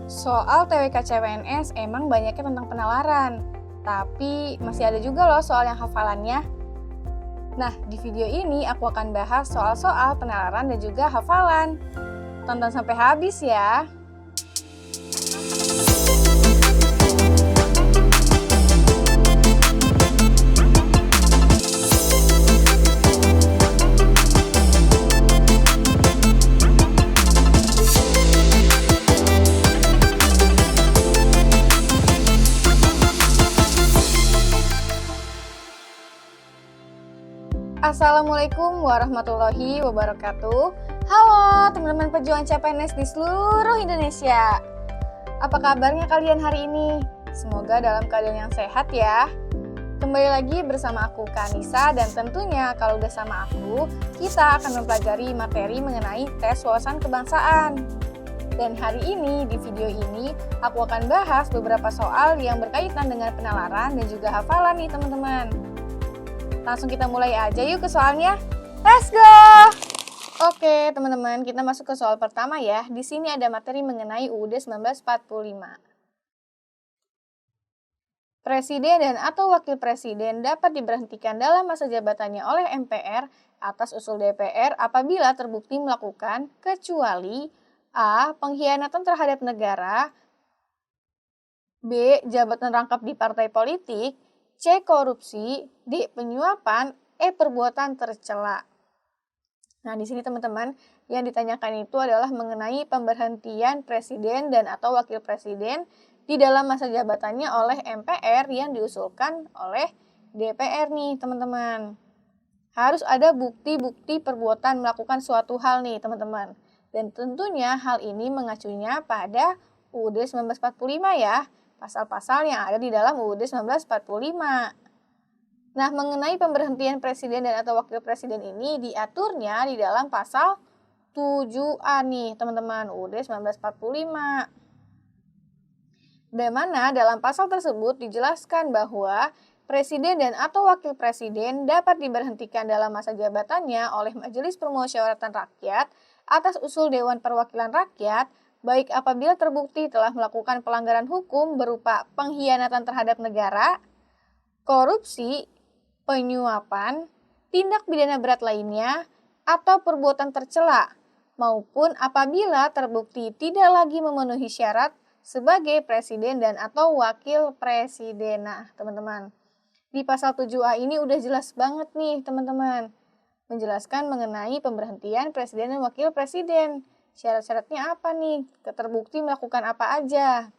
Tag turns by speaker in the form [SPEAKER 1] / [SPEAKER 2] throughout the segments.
[SPEAKER 1] Soal TWK CPNS emang banyaknya tentang penalaran, tapi masih ada juga loh soal yang hafalannya. Nah, di video ini aku akan bahas soal-soal penalaran dan juga hafalan. Tonton sampai habis ya. Assalamualaikum warahmatullahi wabarakatuh. Halo teman-teman pejuang CPNS di seluruh Indonesia. Apa kabarnya kalian hari ini? Semoga dalam keadaan yang sehat ya. Kembali lagi bersama aku Kanisa, dan tentunya kalau udah sama aku, kita akan mempelajari materi mengenai tes wawasan kebangsaan. Dan hari ini, di video ini, aku akan bahas beberapa soal yang berkaitan dengan penalaran dan juga hafalan nih teman-teman. Langsung kita mulai aja yuk ke soalnya. Let's go! Oke, teman-teman, kita masuk ke soal pertama ya. Di sini ada materi mengenai UUD 1945. Presiden dan atau wakil presiden dapat diberhentikan dalam masa jabatannya oleh MPR atas usul DPR apabila terbukti melakukan kecuali A. Pengkhianatan terhadap negara, B. Jabatan rangkap di partai politik, C. Korupsi, D. Penyuapan, E. Perbuatan tercela. Nah, di sini teman-teman, yang ditanyakan itu adalah mengenai pemberhentian presiden dan atau wakil presiden di dalam masa jabatannya oleh MPR yang diusulkan oleh DPR nih, teman-teman. Harus ada bukti-bukti perbuatan melakukan suatu hal nih, teman-teman. Dan tentunya hal ini mengacunya pada UUD 1945 ya. Pasal-pasal yang ada di dalam UUD 1945. Nah, mengenai pemberhentian presiden dan atau wakil presiden ini diaturnya di dalam pasal 7A nih, teman-teman, UUD 1945. Di mana dalam pasal tersebut dijelaskan bahwa presiden dan atau wakil presiden dapat diberhentikan dalam masa jabatannya oleh Majelis Permusyawaratan Rakyat atas usul Dewan Perwakilan Rakyat, baik apabila terbukti telah melakukan pelanggaran hukum berupa pengkhianatan terhadap negara, korupsi, penyuapan, tindak pidana berat lainnya, atau perbuatan tercela, maupun apabila terbukti tidak lagi memenuhi syarat sebagai presiden dan atau wakil presiden. Nah, teman-teman, di pasal 7A ini udah jelas banget nih, teman-teman, menjelaskan mengenai pemberhentian presiden dan wakil presiden. Syarat-syaratnya apa nih? Terbukti melakukan apa aja?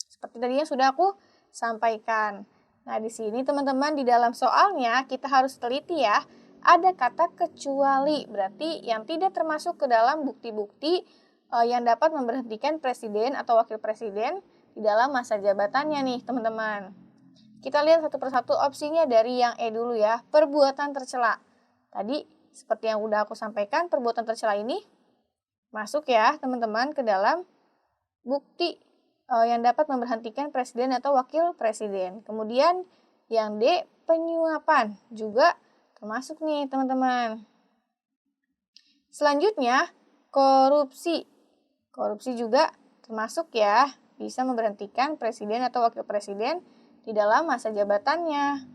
[SPEAKER 1] Seperti tadi yang sudah aku sampaikan. Nah, di sini teman-teman di dalam soalnya kita harus teliti ya. Ada kata kecuali, berarti yang tidak termasuk ke dalam bukti-bukti yang dapat memberhentikan presiden atau wakil presiden di dalam masa jabatannya nih, teman-teman. Kita lihat satu persatu opsinya dari yang E dulu ya, perbuatan tercela. Tadi seperti yang udah aku sampaikan, perbuatan tercela ini masuk ya, teman-teman, ke dalam bukti yang dapat memberhentikan presiden atau wakil presiden. Kemudian yang D, penyuapan, juga termasuk nih, teman-teman. Selanjutnya, korupsi. Korupsi juga termasuk ya, bisa memberhentikan presiden atau wakil presiden di dalam masa jabatannya.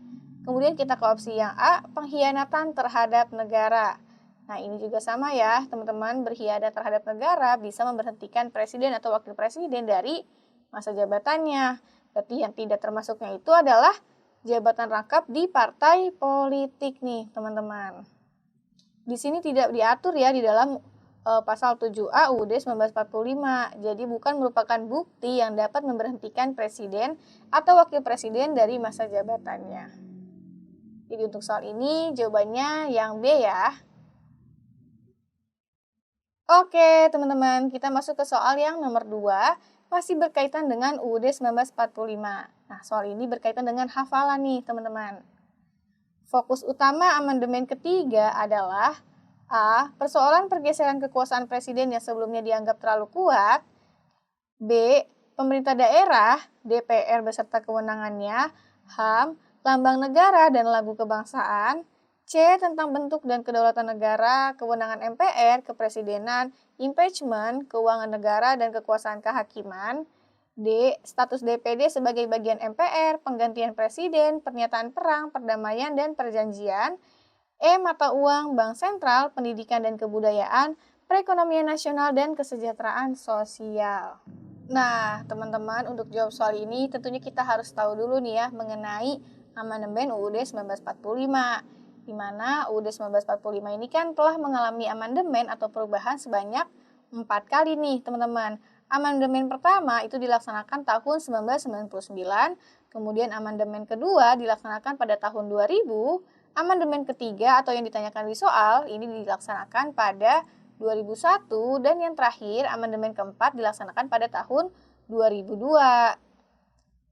[SPEAKER 1] Kemudian kita ke opsi yang A, pengkhianatan terhadap negara. Nah, ini juga sama ya, teman-teman, berkhianat terhadap negara bisa memberhentikan presiden atau wakil presiden dari masa jabatannya. Berarti yang tidak termasuknya itu adalah jabatan rangkap di partai politik nih, teman-teman. Di sini tidak diatur ya di dalam pasal 7A UUD 1945. Jadi bukan merupakan bukti yang dapat memberhentikan presiden atau wakil presiden dari masa jabatannya. Jadi untuk soal ini jawabannya yang B ya. Oke, teman-teman, kita masuk ke soal yang nomor 2, masih berkaitan dengan UUD 1945. Nah, soal ini berkaitan dengan hafalan nih, teman-teman. Fokus utama amandemen ketiga adalah A. Persoalan pergeseran kekuasaan presiden yang sebelumnya dianggap terlalu kuat, B. Pemerintah daerah, DPR beserta kewenangannya, HAM, lambang negara dan lagu kebangsaan, C. Tentang bentuk dan kedaulatan negara, kewenangan MPR, kepresidenan, impeachment, keuangan negara, dan kekuasaan kehakiman. D. Status DPD sebagai bagian MPR, penggantian presiden, pernyataan perang, perdamaian, dan perjanjian. E. Mata uang, bank sentral, pendidikan dan kebudayaan, perekonomian nasional, dan kesejahteraan sosial. Nah, teman-teman, untuk jawab soal ini tentunya kita harus tahu dulu nih ya mengenai amandemen UUD 1945. Di mana UUD 1945 ini kan telah mengalami amandemen atau perubahan sebanyak 4 kali nih, teman-teman. Amandemen pertama itu dilaksanakan tahun 1999, kemudian amandemen kedua dilaksanakan pada tahun 2000, amandemen ketiga atau yang ditanyakan di soal ini dilaksanakan pada 2001, dan yang terakhir amandemen keempat dilaksanakan pada tahun 2002.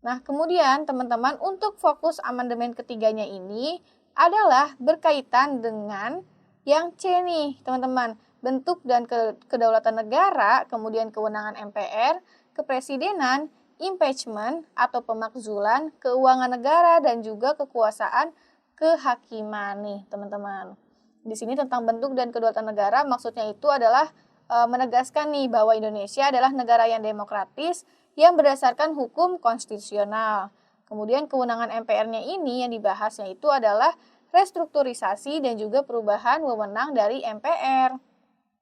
[SPEAKER 1] Nah, kemudian teman-teman untuk fokus amandemen ketiganya ini adalah berkaitan dengan yang C nih, teman-teman. Bentuk dan kedaulatan negara, kemudian kewenangan MPR, kepresidenan, impeachment atau pemakzulan, keuangan negara, dan juga kekuasaan kehakiman nih, teman-teman. Di sini tentang bentuk dan kedaulatan negara maksudnya itu adalah menegaskan nih bahwa Indonesia adalah negara yang demokratis yang berdasarkan hukum konstitusional. Kemudian kewenangan MPR-nya ini yang dibahasnya itu adalah restrukturisasi dan juga perubahan wewenang dari MPR.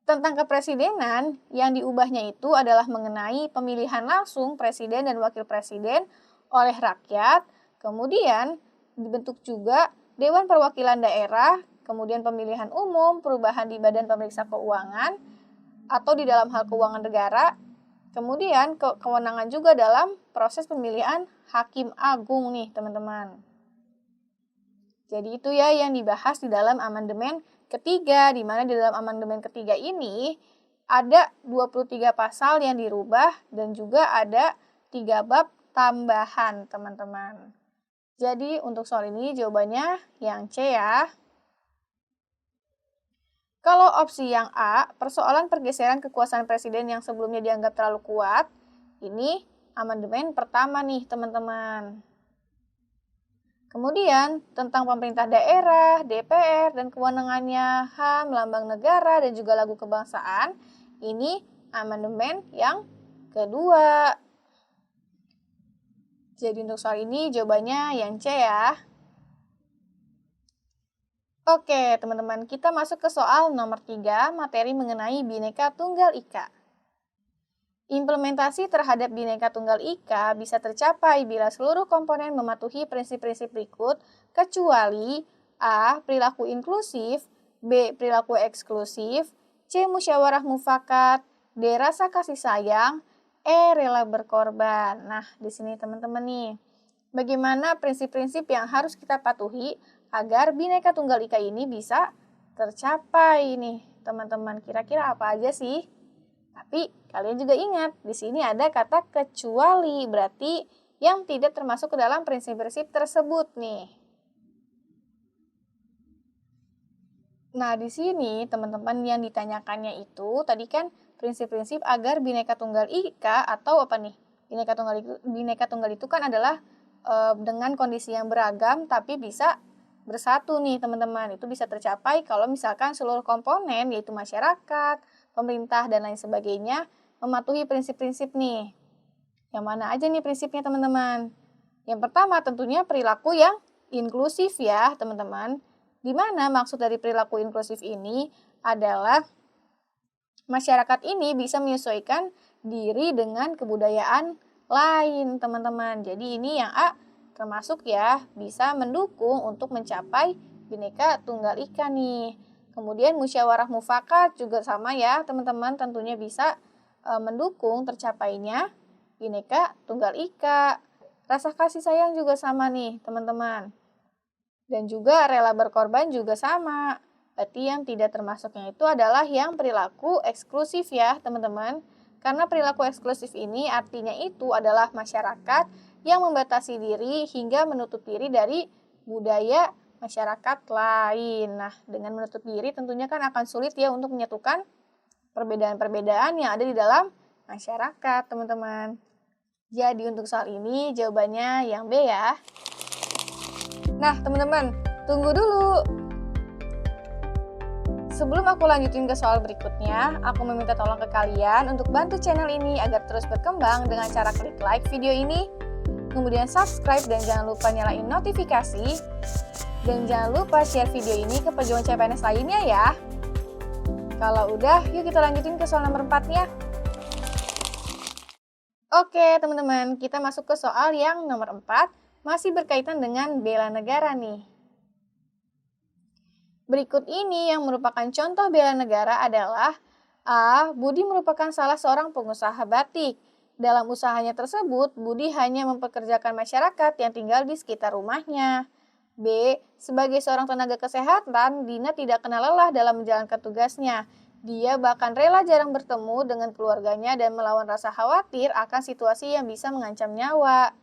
[SPEAKER 1] Tentang kepresidenan, yang diubahnya itu adalah mengenai pemilihan langsung presiden dan wakil presiden oleh rakyat, kemudian dibentuk juga Dewan Perwakilan Daerah, kemudian pemilihan umum, perubahan di Badan Pemeriksa Keuangan, atau di dalam hal keuangan negara, kemudian kewenangan juga dalam proses pemilihan Hakim Agung nih, teman-teman. Jadi itu ya yang dibahas di dalam amandemen ketiga, di mana di dalam amandemen ketiga ini ada 23 pasal yang dirubah dan juga ada 3 bab tambahan, teman-teman. Jadi untuk soal ini jawabannya yang C ya. Kalau opsi yang A, persoalan pergeseran kekuasaan presiden yang sebelumnya dianggap terlalu kuat, ini amandemen pertama nih, teman-teman. Kemudian, tentang pemerintah daerah, DPR, dan kewenangannya, HAM, lambang negara, dan juga lagu kebangsaan, ini amandemen yang kedua. Jadi untuk soal ini jawabannya yang C ya. Oke, teman-teman, kita masuk ke soal nomor 3, materi mengenai Bhinneka Tunggal Ika. Implementasi terhadap Bhinneka Tunggal Ika bisa tercapai bila seluruh komponen mematuhi prinsip-prinsip berikut, kecuali A. Perilaku inklusif, B. Perilaku eksklusif, C. Musyawarah mufakat, D. Rasa kasih sayang, E. Rela berkorban. Nah, di sini teman-teman nih, bagaimana prinsip-prinsip yang harus kita patuhi agar Bhinneka Tunggal Ika ini bisa tercapai nih, teman-teman. Kira-kira apa aja sih? Tapi kalian juga ingat, di sini ada kata kecuali, berarti yang tidak termasuk ke dalam prinsip-prinsip tersebut nih. Nah, di sini teman-teman yang ditanyakannya itu tadi kan prinsip-prinsip agar Bhinneka Tunggal Ika atau apa nih? Bhinneka Tunggal itu kan adalah dengan kondisi yang beragam tapi bisa bersatu nih, teman-teman. Itu bisa tercapai kalau misalkan seluruh komponen yaitu masyarakat, pemerintah, dan lain sebagainya mematuhi prinsip-prinsip nih. Yang mana aja nih prinsipnya, teman-teman? Yang pertama tentunya perilaku yang inklusif ya, teman-teman. Di mana maksud dari perilaku inklusif ini adalah masyarakat ini bisa menyesuaikan diri dengan kebudayaan lain, teman-teman. Jadi ini yang A termasuk ya, bisa mendukung untuk mencapai Bhinneka Tunggal Ika nih. Kemudian musyawarah mufakat juga sama ya, teman-teman, tentunya bisa mendukung tercapainya Bhinneka Tunggal Ika. Rasa kasih sayang juga sama nih, teman-teman. Dan juga rela berkorban juga sama. Berarti yang tidak termasuknya itu adalah yang perilaku eksklusif ya, teman-teman. Karena perilaku eksklusif ini artinya itu adalah masyarakat yang membatasi diri hingga menutup diri dari budaya masyarakat lain. Nah, dengan menutup diri tentunya kan akan sulit ya untuk menyatukan perbedaan-perbedaan yang ada di dalam masyarakat, teman-teman. Jadi untuk soal ini jawabannya yang B ya. Nah, teman-teman, tunggu dulu. Sebelum aku lanjutin ke soal berikutnya, aku meminta tolong ke kalian untuk bantu channel ini agar terus berkembang dengan cara klik like video ini, kemudian subscribe dan jangan lupa nyalain notifikasi, dan jangan lupa share video ini ke pejuang CPNS lainnya ya. Kalau udah, yuk kita lanjutin ke soal nomor 4-nya. Oke teman-teman, kita masuk ke soal yang nomor 4, masih berkaitan dengan bela negara nih. Berikut ini yang merupakan contoh bela negara adalah A. Budi merupakan salah seorang pengusaha batik. Dalam usahanya tersebut, Budi hanya mempekerjakan masyarakat yang tinggal di sekitar rumahnya. B. Sebagai seorang tenaga kesehatan, Dina tidak kenal lelah dalam menjalankan tugasnya. Dia bahkan rela jarang bertemu dengan keluarganya dan melawan rasa khawatir akan situasi yang bisa mengancam nyawa.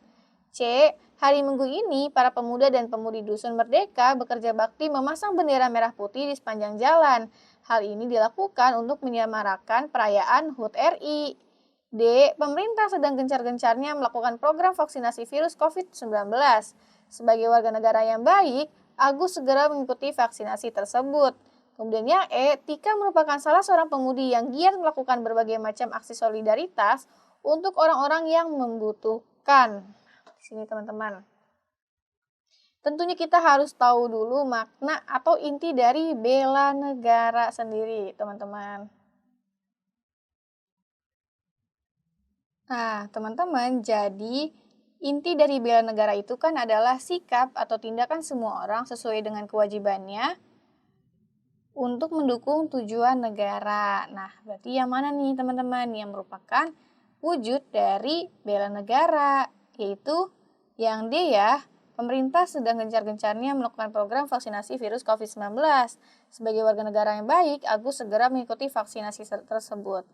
[SPEAKER 1] C. Hari Minggu ini, para pemuda dan pemudi Dusun Merdeka bekerja bakti memasang bendera merah putih di sepanjang jalan. Hal ini dilakukan untuk menyemarakan perayaan HUT RI. D. Pemerintah sedang gencar-gencarnya melakukan program vaksinasi virus COVID-19. Sebagai warga negara yang baik, Agus segera mengikuti vaksinasi tersebut. Kemudian yang E. Tika merupakan salah seorang pemudi yang giat melakukan berbagai macam aksi solidaritas untuk orang-orang yang membutuhkan. Sini teman-teman. Tentunya kita harus tahu dulu makna atau inti dari bela negara sendiri, teman-teman. Nah, teman-teman, jadi inti dari bela negara itu kan adalah sikap atau tindakan semua orang sesuai dengan kewajibannya untuk mendukung tujuan negara. Nah, berarti yang mana nih, teman-teman, yang merupakan wujud dari bela negara? Yaitu yang D ya, pemerintah sedang gencar-gencarnya melakukan program vaksinasi virus COVID-19. Sebagai warga negara yang baik, Agus segera mengikuti vaksinasi tersebut.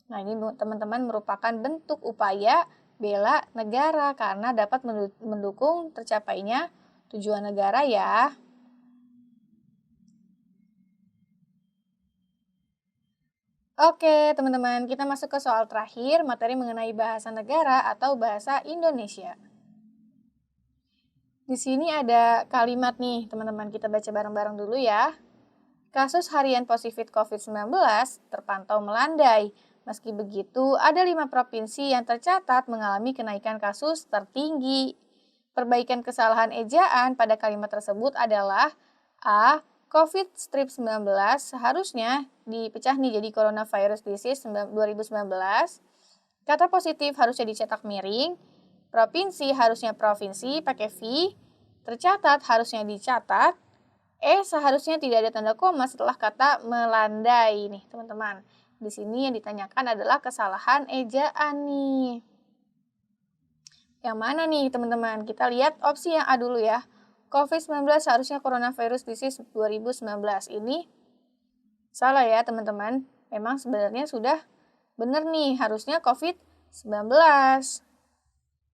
[SPEAKER 1] Nah, ini teman-teman merupakan bentuk upaya bela negara karena dapat mendukung tercapainya tujuan negara ya. Oke, teman-teman, kita masuk ke soal terakhir, materi mengenai bahasa negara atau bahasa Indonesia. Di sini ada kalimat nih, teman-teman, kita baca bareng-bareng dulu ya. Kasus harian positif COVID-19 terpantau melandai. Meski begitu, ada 5 provinsi yang tercatat mengalami kenaikan kasus tertinggi. Perbaikan kesalahan ejaan pada kalimat tersebut adalah A. COVID-19 seharusnya dipecah nih jadi coronavirus disease 2019. Kata positif harusnya dicetak miring. Provinsi harusnya provinsi pakai V. Tercatat harusnya dicatat. E seharusnya tidak ada tanda koma setelah kata melandai nih, teman-teman. Di sini yang ditanyakan adalah kesalahan ejaan nih. Yang mana nih, teman-teman? Kita lihat opsi yang A dulu ya. COVID-19 seharusnya coronavirus disease 2019. Ini salah ya, teman-teman. Memang sebenarnya sudah benar nih, harusnya COVID-19.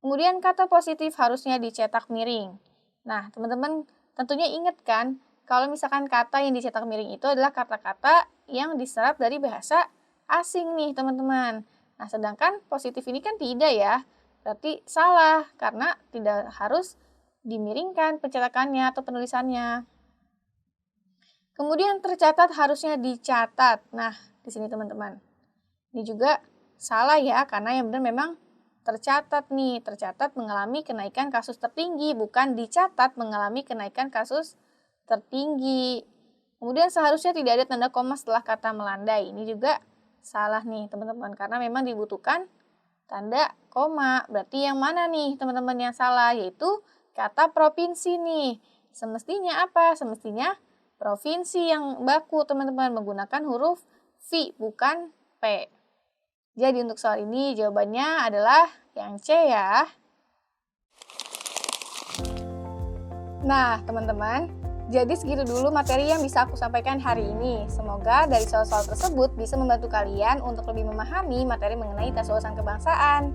[SPEAKER 1] Kemudian kata positif harusnya dicetak miring. Nah, teman-teman tentunya ingat kan, kalau misalkan kata yang dicetak miring itu adalah kata-kata yang diserap dari bahasa asing nih, teman-teman. Nah, sedangkan positif ini kan tidak ya. Berarti salah karena tidak harus dimiringkan pencetakannya atau penulisannya. Kemudian tercatat harusnya dicatat. Nah, di sini teman-teman. Ini juga salah ya, karena yang benar memang tercatat nih. Tercatat mengalami kenaikan kasus tertinggi, bukan dicatat mengalami kenaikan kasus tertinggi. Kemudian seharusnya tidak ada tanda koma setelah kata melandai. Ini juga salah nih teman-teman, karena memang dibutuhkan tanda koma. Berarti yang mana nih teman-teman yang salah? Yaitu kata provinsi nih. Semestinya apa? Semestinya provinsi yang baku, teman-teman, menggunakan huruf V, bukan P. Jadi untuk soal ini jawabannya adalah yang C ya. Nah, teman-teman, jadi segitu dulu materi yang bisa aku sampaikan hari ini. Semoga dari soal-soal tersebut bisa membantu kalian untuk lebih memahami materi mengenai tes wawasan kebangsaan.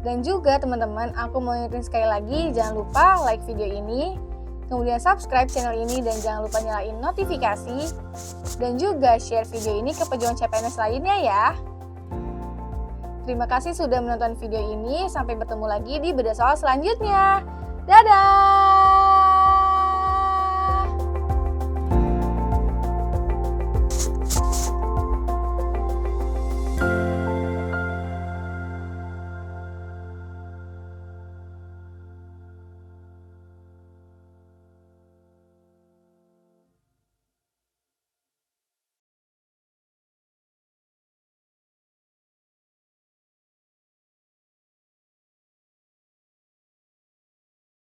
[SPEAKER 1] Dan juga teman-teman, aku mau ingetin sekali lagi, jangan lupa like video ini, kemudian subscribe channel ini, dan jangan lupa nyalain notifikasi, dan juga share video ini ke pejuang CPNS lainnya ya. Terima kasih sudah menonton video ini, sampai bertemu lagi di bedah soal selanjutnya. Dadah!